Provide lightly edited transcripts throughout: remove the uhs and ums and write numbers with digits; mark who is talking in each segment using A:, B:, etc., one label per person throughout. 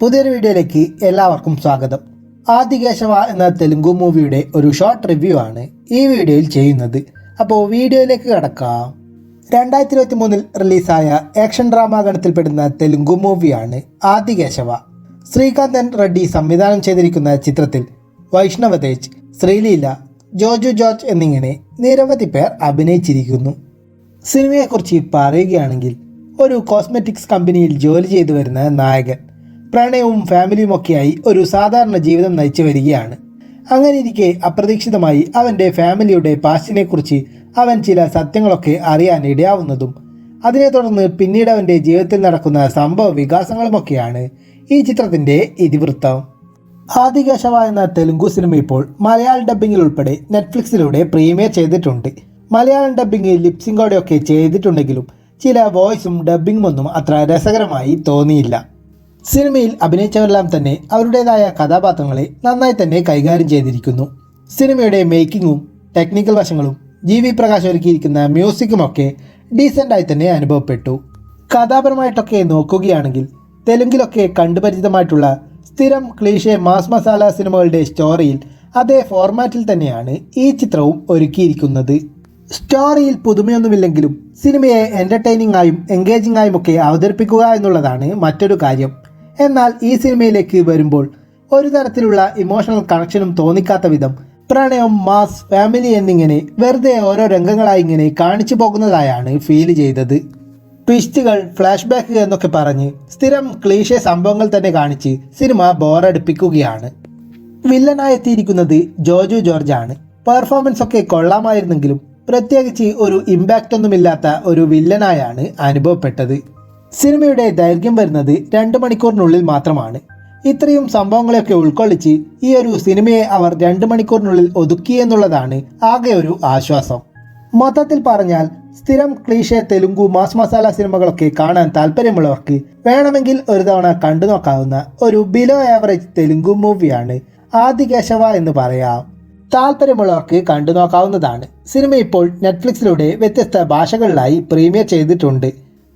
A: പുതിയൊരു വീഡിയോയിലേക്ക് എല്ലാവർക്കും സ്വാഗതം. ആദികേശവ എന്ന തെലുങ്ക് മൂവിയുടെ ഒരു ഷോർട്ട് റിവ്യൂ ആണ് ഈ വീഡിയോയിൽ ചെയ്യുന്നത്. അപ്പോൾ വീഡിയോയിലേക്ക് കടക്കാം. 2023 റിലീസായ ആക്ഷൻ ഡ്രാമ ഗണത്തിൽപ്പെടുന്ന തെലുങ്ക് മൂവിയാണ് ആദികേശവ. ശ്രീകാന്തൻ റെഡ്ഡി സംവിധാനം ചെയ്തിരിക്കുന്ന ചിത്രത്തിൽ വൈഷ്ണവ തേജ്, ശ്രീലീല, ജോജു ജോർജ് എന്നിങ്ങനെ നിരവധി പേർ അഭിനയിച്ചിരിക്കുന്നു. സിനിമയെക്കുറിച്ച് പറയുകയാണെങ്കിൽ, ഒരു കോസ്മെറ്റിക്സ് കമ്പനിയിൽ ജോലി ചെയ്തു വരുന്ന നായകൻ പ്രണയവും ഫാമിലിയുമൊക്കെയായി ഒരു സാധാരണ ജീവിതം നയിച്ചു വരികയാണ്. അങ്ങനെയിരിക്കെ അപ്രതീക്ഷിതമായി അവൻ്റെ ഫാമിലിയുടെ പാസ്റ്റിനെക്കുറിച്ച് അവൻ ചില സത്യങ്ങളൊക്കെ അറിയാൻ ഇടയാവുന്നതും അതിനെ തുടർന്ന് പിന്നീട് അവൻ്റെ ജീവിതത്തിൽ നടക്കുന്ന സംഭവ വികാസങ്ങളുമൊക്കെയാണ് ഈ ചിത്രത്തിൻ്റെ ഇതിവൃത്തം. ആദികേശവ എന്ന തെലുങ്കു സിനിമ ഇപ്പോൾ മലയാളം ഡബ്ബിങ്ങിൽ ഉൾപ്പെടെ നെറ്റ്ഫ്ലിക്സിലൂടെ പ്രീമിയർ ചെയ്തിട്ടുണ്ട്. മലയാളം ഡബ്ബിങ് ലിപ്സിംഗോടെയൊക്കെ ചെയ്തിട്ടുണ്ടെങ്കിലും ചില വോയിസും ഡബ്ബിങ്ങും ഒന്നും അത്ര രസകരമായി തോന്നിയില്ല. സിനിമയിൽ അഭിനയിച്ചവരെല്ലാം തന്നെ അവരുടേതായ കഥാപാത്രങ്ങളെ നന്നായി തന്നെ കൈകാര്യം ചെയ്തിരിക്കുന്നു. സിനിമയുടെ മേക്കിങ്ങും ടെക്നിക്കൽ വശങ്ങളും GV പ്രകാശ് ഒരുക്കിയിരിക്കുന്ന മ്യൂസിക്കുമൊക്കെ ഡീസൻ്റായി തന്നെ അനുഭവപ്പെട്ടു. കഥാപരമായിട്ടൊക്കെ നോക്കുകയാണെങ്കിൽ തെലുങ്കിലൊക്കെ കണ്ടുപരിചിതമായിട്ടുള്ള സ്ഥിരം ക്ലീഷേ മാസ് മസാല സിനിമകളുടെ സ്റ്റോറിയിൽ അതേ ഫോർമാറ്റിൽ തന്നെയാണ് ഈ ചിത്രവും ഒരുക്കിയിരിക്കുന്നത്. സ്റ്റോറിയിൽ പുതുമയൊന്നുമില്ലെങ്കിലും സിനിമയെ എൻ്റർടൈനിങ് ആയും എൻഗേജിംഗ് ആയും ഒക്കെ അവതരിപ്പിക്കുക എന്നുള്ളതാണ് മറ്റൊരു കാര്യം. എന്നാൽ ഈ സിനിമയിലേക്ക് വരുമ്പോൾ ഒരു തരത്തിലുള്ള ഇമോഷണൽ കണക്ഷനും തോന്നിക്കാത്ത വിധം പ്രണയം, മാസ്, ഫാമിലി എന്നിങ്ങനെ വെറുതെ ഓരോ രംഗങ്ങളായി ഇങ്ങനെ കാണിച്ചു പോകുന്നതായാണ് ഫീൽ ചെയ്തത്. ട്വിസ്റ്റുകൾ, ഫ്ലാഷ് ബാക്ക് എന്നൊക്കെ പറഞ്ഞ് സ്ഥിരം ക്ലീഷേ സംഭവങ്ങൾ തന്നെ കാണിച്ച് സിനിമ ബോറടിപ്പിക്കുകയാണ്. വില്ലനായെത്തിയിരിക്കുന്നത് ജോജു ജോർജ് ആണ്. പെർഫോമൻസ് ഒക്കെ കൊള്ളാമായിരുന്നെങ്കിലും പ്രത്യേകിച്ച് ഒരു ഇമ്പാക്റ്റ് ഒന്നുമില്ലാത്ത ഒരു വില്ലനായാണ് അനുഭവപ്പെട്ടത്. സിനിമയുടെ ദൈർഘ്യം വരുന്നത് 2 മണിക്കൂറിനുള്ളിൽ മാത്രമാണ്. ഇത്രയും സംഭവങ്ങളെയൊക്കെ ഉൾക്കൊള്ളിച്ച് ഈ ഒരു സിനിമയെ അവർ 2 മണിക്കൂറിനുള്ളിൽ ഒതുക്കി എന്നുള്ളതാണ് ആകെ ഒരു ആശ്വാസം. മൊത്തത്തിൽ പറഞ്ഞാൽ സ്ഥിരം ക്ലീഷേ തെലുങ്കു മാസ് മസാല സിനിമകളൊക്കെ കാണാൻ താല്പര്യമുള്ളവർക്ക് വേണമെങ്കിൽ ഒരു തവണ കണ്ടു നോക്കാവുന്ന ഒരു ബിലോ ആവറേജ് തെലുങ്കു മൂവിയാണ് ആദികേശവ എന്ന് പറയാം. താല്പര്യമുള്ളവർക്ക് കണ്ടു നോക്കാവുന്നതാണ്. സിനിമ ഇപ്പോൾ നെറ്റ്ഫ്ലിക്സിലൂടെ വ്യത്യസ്ത ഭാഷകളിലായി പ്രീമിയർ ചെയ്തിട്ടുണ്ട്.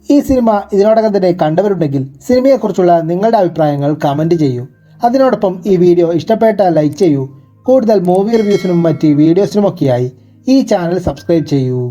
A: ഈ സിനിമ ഇതിനോടകം തന്നെ കണ്ടവരുണ്ടെങ്കിൽ സിനിമയെക്കുറിച്ചുള്ള നിങ്ങളുടെ അഭിപ്രായങ്ങൾ കമൻറ്റ് ചെയ്യൂ. അതിനോടൊപ്പം ഈ വീഡിയോ ഇഷ്ടപ്പെട്ടാൽ ലൈക്ക് ചെയ്യൂ. കൂടുതൽ മൂവി റിവ്യൂസിനും മറ്റ് വീഡിയോസിനുമൊക്കെയായി ഈ ചാനൽ സബ്സ്ക്രൈബ് ചെയ്യൂ.